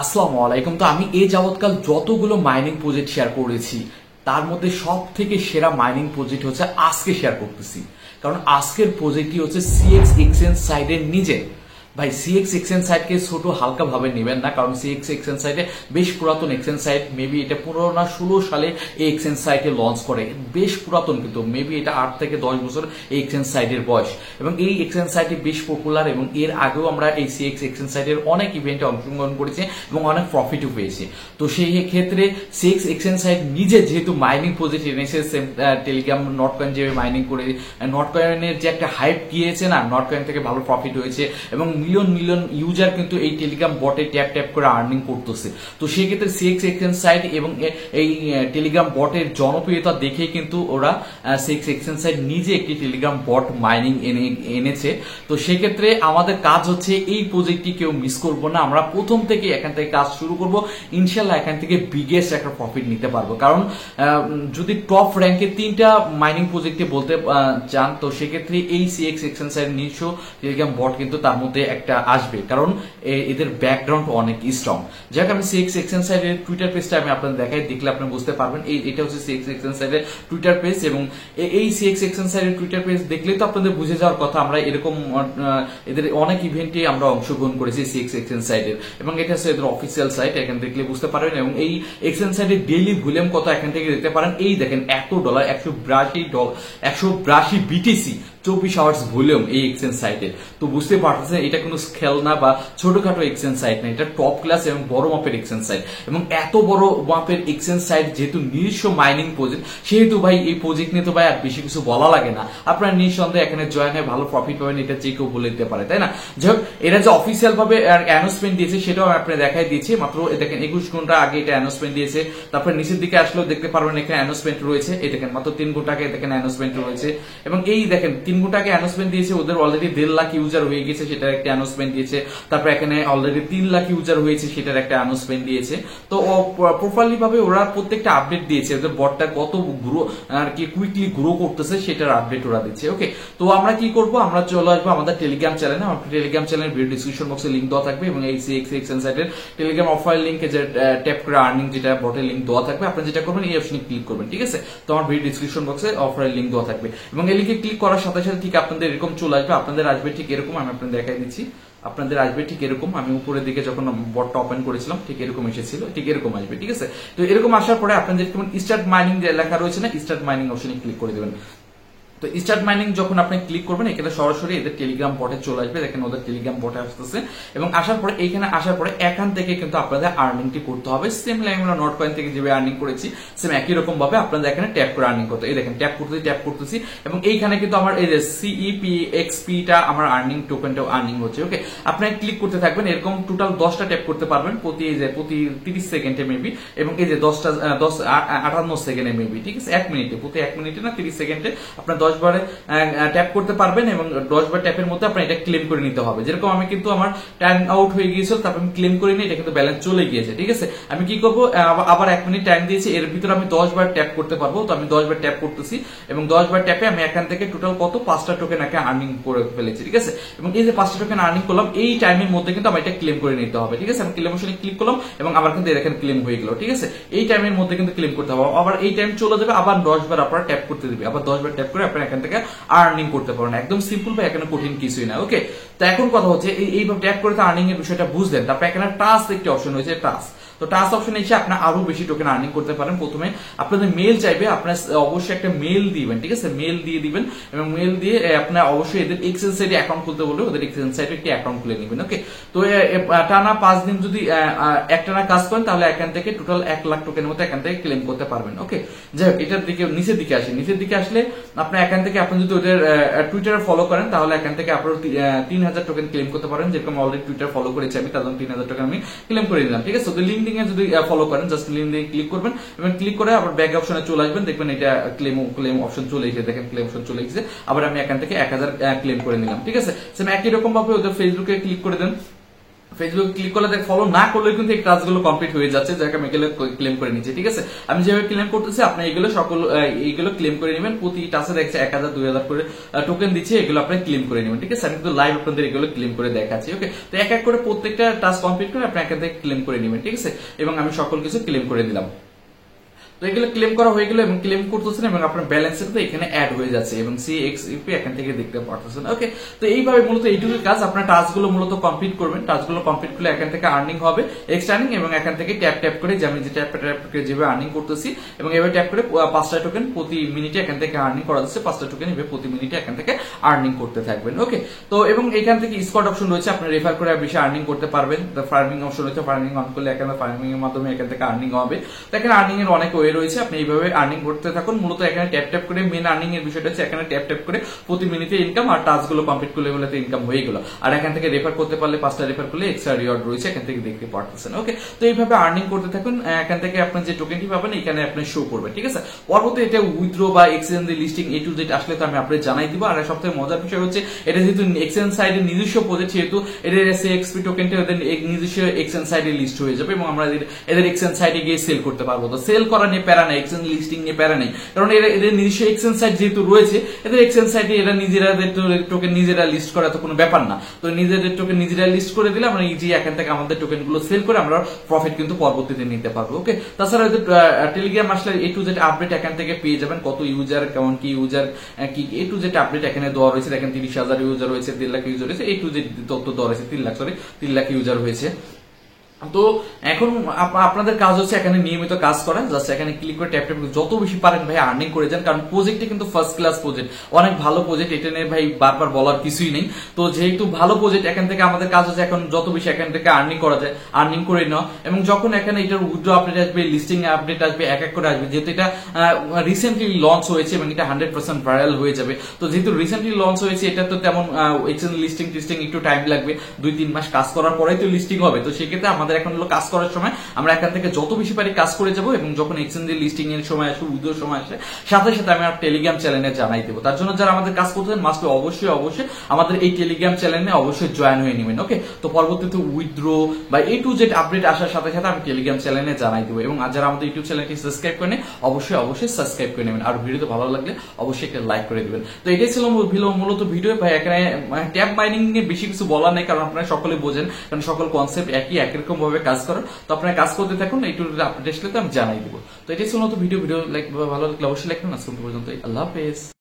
আসসালামু আলাইকুম। তো আমি এই যাবৎকাল যতগুলো মাইনিং প্রজেক্ট শেয়ার করেছি তার মধ্যে সব থেকে সেরা মাইনিং প্রজেক্ট হচ্ছে আজকে শেয়ার করতেছি। কারণ আজকের প্রজেক্টটি হচ্ছে সিএক্স এক্সচেঞ্জ সাইটের নিজে। ভাই, সিএক্স এক্সচেঞ্জ সাইটকে ছোট হালকা ভাবে নেবেন না, কারণ সিএক্স এক্সচেঞ্জ সাইটে বেশ পুরাতন এক্সচেঞ্জ সাইট। মেবি এটা 15 না 16 সালে এই এক্সচেঞ্জ সাইটে লঞ্চ করে, বেশ পুরাতন, কিন্তু মেবি এটা 8 থেকে 10 বছর এই এক্সচেঞ্জ সাইটের বয়স। এবং এই এক্সচেঞ্জ সাইটে বেশ পপুলার, এবং এর আগেও আমরা এই সিএক্স এক্সচেঞ্জ সাইটের অনেক ইভেন্টে অংশগ্রহণ করেছি এবং অনেক প্রফিটও পেয়েছি। তো সেই ক্ষেত্রে সিএক্স এক্সচেঞ্জ সাইট নিজে যেহেতু মাইনিং প্রজেক্ট এনেছে, টেলিগ্রাম নট কয়েন যে মাইনিং করে নট কয়েনের যে একটা হাইপ গিয়েছে না, নট কয়েন থেকে ভালো প্রফিট হয়েছে এবং মিলিয়ন মিলিয়ন ইউজার কিন্তু এই টেলিগ্রাম বটে ট্যাপ ট্যাপ করে আর্নিং করতেছে। তো সেই ক্ষেত্রে সিএক্স এক্সচেঞ্জ সাইট এবং এই টেলিগ্রাম বটের জনপ্রিয়তা দেখে কিন্তু ওরা সিএক্স এক্সচেঞ্জ সাইট নিজে একটি টেলিগ্রাম বট মাইনিং এনেছে। তো সেক্ষেত্রে আমাদের কাজ হচ্ছে এই প্রজেক্টটি কেউ মিস করব না, আমরা প্রথম থেকে এখান থেকে কাজ শুরু করব। ইনশাল্লাহ এখান থেকে বিগেস্ট একটা প্রফিট নিতে পারবো। কারণ যদি টপ র্যাঙ্কে 3টা মাইনিং প্রজেক্টে বলতে চান, তো সেক্ষেত্রে এই সিএক্স এক্সচেঞ্জ সাইট নিজস্ব টেলিগ্রাম বট কিন্তু তার মধ্যে একটা আসবে, কারণ এদের ব্যাকগ্রাউন্ড অনেক স্ট্রং। যাক, আমি সিএক্স এক্সচেঞ্জ সাইটের টুইটার পেজটা আমি আপনাদের দেখাই, দেখলে আপনি বুঝতে পারবেন। এটা হচ্ছে সিএক্স এক্সচেঞ্জ সাইটের টুইটার পেজ, এবং এই সিএক্স এক্সচেঞ্জ সাইটের টুইটার পেজ দেখলে তো আপনাদের বুঝে যাওয়ার কথা আমরা এরকম এদের অনেক ইভেন্টে আমরা অংশগ্রহণ করেছি সিএক্স এক্সচেঞ্জ সাইটের, এবং এটা হচ্ছে এদের অফিসিয়াল সাইট, এখান দেখলে বুঝতে পারবেন। এবং এই এক্সচেঞ্জ সাইটের ডেইলি ভলিউম কত এখান থেকে দেখতে পারেন। এই দেখেন, $100 182 বিটিসি 24 আওয়ার্স ভলিউম এই এক্সচেঞ্জ সাইটের। তো বুঝতে পারতেছেন এটা কোনো স্কেল না বা ছোটখাটো এক্সচেঞ্জ সাইট না, এটা টপ ক্লাস এবং বড় মাপের এক্সচেঞ্জ সাইট। এবং এত বড় মাপের এক্সচেঞ্জ সাইট যেহেতু নিজস্ব মাইনিং প্রজেক্ট, সেহেতু ভাই এই প্রজেক্ট নিয়ে তো ভাই আর বেশি কিছু বলা লাগে না। আপনারা নিঃসন্দেহে এখানে জয়েন হয়ে ভালো প্রফিট পাবেন, এটা যে কেউ বলে দিতে পারে, তাই না? যাই হোক, এরা যে অফিসিয়াল ভাবে অ্যানাউন্সমেন্ট দিয়েছে সেটাও আমি আপনাদের দেখাই দিয়েছি। মাত্র দেখেন 21 ঘন্টা আগে এটা অ্যানাউন্সমেন্ট দিয়েছে। তারপরে নিচের দিকে আসলেও দেখতে পারবেন এখানে অ্যানাউন্সমেন্ট রয়েছে। এই দেখেন মাত্র 3 ঘন্টা আগে দেখেন অ্যানাউন্সমেন্ট রয়েছে। এবং এই দেখেন 3 ঘন্টা আগে অ্যানাউন্সমেন্ট দিয়েছে, ওদের অলরেডি 1.5 লাখ ইউজার হয়ে গেছে, সেটার একটা অ্যানাউন্সমেন্ট দিয়েছে। তারপর এখানে অলরেডি 3 লাখ ইউজার হয়েছে, সেটার একটা অ্যানাউন্সমেন্ট দিয়েছে। তো প্রপারলি ভাবে ওরা প্রত্যেকটা আপডেট দিয়েছে, ওদের বটটা কত গ্রো আর কি কুইকলি গ্রো করতেছে সেটার আপডেট ওরা দিচ্ছে। ওকে, তো আমরা কি করব, আমরা চলে আসবো আমাদের টেলিগ্রাম চ্যানেলে। আমার টেলিগ্রাম চ্যানেলের ভিডিও ডিসক্রিপশন বক্সে লিংক দেওয়া থাকবে, এবং এই সিএক্স এক্সচেঞ্জ সাইটের টেলিগ্রাম অফার লিংকে যে ট্যাপ করে আর্নিং যেটা বটের লিংক দেওয়া থাকবে, আপনি যেটা করবেন এই অপশনে ক্লিক করবেন, ঠিক আছে? তো আমার ভিডিও ডিসক্রিপশন বক্সে অফারের লিংক দেওয়া থাকবে, এবং এই লিংকে ক্লিক করার সাথে সাথে ঠিক আপনাদের এরকম চলে আসবে। আপনাদের আসবে ঠিক এরকম, আমি আপনাদের দেখাই দিচ্ছি। আপনাদের আসবে ঠিক এরকম, আমি উপরের দিকে যখন বটটা ওপেন করেছিলাম ঠিক এরকম এসেছিল, ঠিক এরকম আসবে, ঠিক আছে? তো এরকম আসার পরে আপনাদের যেমন স্টার্ট মাইনিং যে লেখা রয়েছে না, স্টার্ট মাইনিং অপশনে ক্লিক করে দেবেন। তো স্টার্ট মাইনিং যখন আপনি ক্লিক করবেন, এখানে সরাসরি এদের টেলিগ্রাম বটে চলে আসবে। দেখেন ওদের টেলিগ্রাম বটে আসতেছে, এবং আসার পরে এইখানে আসার পরে এখান থেকে কিন্তু আপনাদের আর্নিংটি করতে হবে। সেম লাইক আমরা নট কয়েন থেকে যেভাবে আর্নিং করেছি, সেম একই রকম ভাবে আপনাদের এখানে ট্যাপ করে আর্নিং করতে। এই দেখেন ট্যাপ করতেছি, এবং এইখানে কিন্তু আমার এই যে CEPXP-টা আমার আর্নিং টোকেনটাও আর্নিং হচ্ছে। ওকে, আপনি ক্লিক করতে থাকবেন, এরকম টোটাল 10টা ট্যাপ করতে পারবেন প্রতি 30 সেকেন্ডে মেবি, এবং এই যে 58 সেকেন্ডে মেবি, ঠিক আছে? 1 মিনিটে, প্রতি 1 মিনিটে না 30 সেকেন্ডে আপনার 10 বারে ট্যাপ করতে পারবেন, এবং 10 বার ট্যাপের মধ্যে আপনার এটা ক্লেম করে নিতে হবে। যেরকম আমি কিন্তু আমার টাইম আউট হয়ে গিয়েছিল, তারপর আমি ক্লেম করে নিই, এটা কিন্তু ব্যালেন্স চলে গিয়েছে, ঠিক আছে? আমি কি করবো, আবার 1 মিনিট টাইম দিয়েছি, এর ভিতরে আমি 10 বার ট্যাপ করতে পারবো। তো আমি 10 বার ট্যাপ করতেছি, এবং 10 বার ট্যাপে আমি এখান থেকে টোটাল কত 5টা টোকেন একে আর্নিং করে ফেলেছি, ঠিক আছে? এবং এই যে 5টা টোকেন আর্নিং করলাম, এই টাইমের মধ্যে কিন্তু আমার এটা ক্লেম করে নিতে হবে, ঠিক আছে? আমি ক্লেম অপশনে ক্লিক করলাম, এবং আবার কিন্তু এখানে ক্লেম হয়ে গেল, ঠিক আছে? এই টাইমের মধ্যে কিন্তু ক্লেম করতে হবে। আবার এই টাইম চলে যাবে, আবার 10 বার আপনারা ট্যাপ করতে দিবে, আবার 10 বার ট্যাপ করে আপনারা এখান থেকে আর্নিং করতে পারেন। একদম সিম্পল ভাই, এখানে কঠিন কিছুই না। ওকে, তো এখন কথা হচ্ছে এইভাবে ট্যাপ করে তো আর্নিং এর বিষয়টা বুঝলেন। তারপর এখানে টাস্ক একটি অপশন রয়েছে, টাস্ক। তো টাস্ক অপশনে এসে আপনি আরো বেশি টোকেন আর্নিং করতে পারেন। প্রথমে আপনাদের মেল চাইবে, আপনার অবশ্যই একটা মেল দিবেন, ঠিক আছে? মেল দিয়ে দিবেন, এবং মেল দিয়ে আপনার অবশ্যই এদের এক্সচেঞ্জ সাইটে অ্যাকাউন্ট খুলতে বলবে, ওদের এক্সচেঞ্জ সাইটে একটি অ্যাকাউন্ট খুলে নেবেন। ওকে, তো টানা 5 দিন যদি একটানা কাজ করেন, তাহলে এখান থেকে টোটাল 1 লাখ টোকেনের মতো এখান থেকে ক্লেম করতে পারবেন। ওকে, যাই হোক, এটার দিকে নিচের দিকে আসে। নিচের দিকে আসলে আপনার এখান থেকে আপনি যদি ওদের টুইটারে ফলো করেন, তাহলে এখান থেকে আপনার 3000 টোকেন ক্লেম করতে পারেন। যেরকম অলরেডি টুইটার ফলো করেছি আমি, তার জন্য 3000 টোকেন আমি ক্লেম করে দিলাম, ঠিক আছে? তো লিঙ্কডিন এ যদি ফলো করেন, জাস্ট লিঙ্কডিন ক্লিক করবেন, এবং ক্লিক করে আবার ব্যাক অপশনে চলে আসবেন, দেখবেন এটা ক্লেম অপশন চলে এসেছে। দেখেন ক্লেম অপশন চলে এসেছে, আবার আমি এখান থেকে 1000 ক্লেম করে নিলাম, ঠিক আছে? সেম একই রকম ভাবে ওদের ফেসবুকে ক্লিক করে দেন। ফেসবুকে ক্লিক করলে দেখ ফলো না করলে কিন্তু এই টাস্কগুলো কমপ্লিট হয়ে যাচ্ছে, যাকে আমি এগুলো ক্লেম করে নিচ্ছি। ঠিক আছে, আমি যেভাবে ক্লেম করতেছি আপনি এগুলো এইগুলো ক্লেম করে নেবেন। প্রতি টাস্কে দেখছে 1000 2000 করে টোকেন দিচ্ছে, এগুলো আপনি ক্লেম করে নেবেন। ঠিক আছে, আমি কিন্তু লাইভ আপনাদের এগুলো ক্লেম করে দেখাচ্ছি। ওকে, তো এক এক করে প্রত্যেকটা টাস্ক কমপ্লিট করে আপনি এখান থেকে ক্লেম করে নেবেন। ঠিক আছে, এবং আমি সকল কিছু ক্লেম করে দিলাম। তো এগুলো ক্লেম করা হয়ে গেল এবং ক্লেম করতেছেন এবং আপনার ব্যালেন্স কিন্তু এখানে অ্যাড হয়ে যাচ্ছে এবং CXUP এখান থেকে দেখতে পারতেছেন। ওকে, তো এইভাবে মূলত এইটুকু কাজ, আপনার টাস্কগুলো মূলত কমপ্লিট করবেন। টাস্কগুলো কমপ্লিট করলে এখান থেকে আর্নিং হবে, এক্সট্রা আর্নিং, এবং এখান থেকে ট্যাপ করে যে আমি যে ট্যাপ করে যেভাবে আর্নিং করতেছি এবং এভাবে ট্যাপ করে 5টা টোকেন প্রতি মিনিটে এখান থেকে আর্নিং করা যাচ্ছে। 5টা টোকেন এভাবে প্রতি মিনিটে এখান থেকে আর্নিং করতে থাকবেন। ওকে, তো এবং এখান থেকে স্কোয়াড অপশন রয়েছে, আপনি রেফার করে বেশি আর্নিং করতে পারবেন। ফার্মিং অপশন রয়েছে, ফার্মিং অন করলে এখানে ফার্মিং এর মাধ্যমে এখান থেকে আর্নিং হবে। তো এখানে আর্নিং এর অনেক ওয়ে রয়েছে, আপনি এইভাবে আর্নিং করতে থাকুন। মূলত এখানে ট্যাপ করে মেন আর্নিং এর বিষয়টা হচ্ছে এখানে ট্যাপ করে প্রতি মিনিটে ইনকাম, আর টাস্কগুলো কমপ্লিট করলে বলে ইনকাম হয়ে গেল। আর এখান থেকে রেফার করতে পারলে 5টা রেফার করলে এক্সট্রা রিওয়ার্ড রয়েছে, এখান থেকে দেখতে পারতেছেন। ওকে, তো এইভাবে আর্নিং করতে থাকুন। এখান থেকে আপনি যে টোকেনটি পাবেন এখানে আপনি শো করবেন। ঠিক আছে, পরবর্তী এটা উইথড্র বা exchange listing A to Z আসলে তো আমি আপনাদের জানাই দিব। আর সবথেকে মজার বিষয় হচ্ছে এটা যেহেতু এক্সচেঞ্জ সাইডের নিজস্ব প্রজেক্ট, সেহেতু এদের CXP টোকেনটা ওদের নিজস্ব এক্সচেঞ্জ সাইডে লিস্ট হয়ে যাবে এবং আমরা এদের এক্সচেঞ্জ সাইডে গিয়ে সেল করতে পারবো। তো সেল করা নিয়ে প্যারা নেই, এক্সচেঞ্জ লিস্টিং নিয়ে প্যারা নেই, কারণ এদের নিজস্ব এক্সচেঞ্জ সাইট যেহেতু রয়েছে, এদের এক্সচেঞ্জ সাইটে এরা নিজেরা টোকেন নিজেরা লিস্ট করা তো কোনো ব্যাপার না। তো নিজেদের টোকেন নিজেরা লিস্ট করে দিলে আমরা ইজি এখান থেকে আমাদের টোকেন গুলো সেল করে আমরা প্রফিট কিন্তু পরবর্তীতে নিতে পারবো। ওকে, তাছাড়া টেলিগ্রাম আসলে A to Z আপডেট এখান থেকে পেয়ে যাবেন, কত ইউজার, কেমন কি ইউজার, কি A to Z আপডেট এখানে দেওয়া রয়েছে। দেখেন 30,000 ইউজার হয়েছে, 3 লাখ ইউজার হয়েছে, A to Z তথ্য দেওয়া রয়েছে, 3 লাখ ইউজার হয়েছে। তো এখন আপনাদের কাজ হচ্ছে এখানে নিয়মিত কাজ করা, জাস্ট এখানে ক্লিক করে ট্যাপ যত বেশি পারেন ভাই আর্নিং করে যান, কারণ প্রজেক্টটা কিন্তু ফার্স্ট ক্লাস প্রজেক্ট, অনেক ভালো প্রজেক্ট, এটা নিয়ে ভাই বারবার বলার কিছুই নেই। তো যেহেতু ভালো প্রজেক্ট, এখান থেকে আমাদের কাজ হচ্ছে এখন যত বেশি এখান থেকে আর্নিং করা যায় আর্নিং করে নেওয়া, এবং যখন এখানে এটার উইথড্র আপডেট আসবে, লিস্টিং আপডেট আসবে, এক এক করে আসবে। যেহেতু এটা রিসেন্টলি লঞ্চ হয়েছে এবং এটা 100% ভাইরাল হয়ে যাবে, তো যেহেতু রিসেন্টলি লঞ্চ হয়েছে এটা তো তেমন এক্সচেঞ্জ লিস্টিং একটু টাইম লাগবে, 2-3 মাস কাজ করার পরেই তো লিস্টিং হবে। তো সেক্ষেত্রে আমাদের এখন হলো কাজ করার সময় আমরা এখান থেকে যত বেশি পারি কাজ করে যাব, এবং যখন এক্সচেঞ্জের লিস্টিং এর সময় আসবে, উইথড্রর সময় আসে, সাথে সাথে আমি আমার টেলিগ্রাম চ্যানেলে জানাই দেবো। তার জন্য যারা আমাদের কাজ করতে চান মাস্ট অবশ্যই আমাদের এই টেলিগ্রাম চ্যানেলে অবশ্যই জয়েন হয়ে নেবেন। ওকে, তো পরবর্তীতে উইথড্র বা A to Z আপডেট আসার সাথে সাথে আমি টেলিগ্রাম চ্যানেলে জানাই দেবো। এবং যারা আমাদের ইউটিউব চ্যানেলটি সাবস্ক্রাইব করে নেন অবশ্যই সাবস্ক্রাইব করে নেবেন, আর ভিডিওতে ভালো লাগলে অবশ্যই একটা লাইক করে দিবেন। তো এটাই ছিল মূলত ভিডিও ভাই। এখানে ট্যাব মাইনিং নিয়ে বেশি কিছু বলার নেই, কারণ আপনারা সকলে বোঝেন, কারণ সকল কনসেপ্ট একরকম ভাবে কাজ করেন। তো আপনারা কাজ করতে থাকুন, এই টুলটা আপডেট আসলে তো আমি জানাই দিব। তো এটাই ছিল ভিডিও লাইক ভালো লাগলে অবশ্যই লাইক করুন। আজকে পর্যন্ত, আল্লাহ হাফেজ।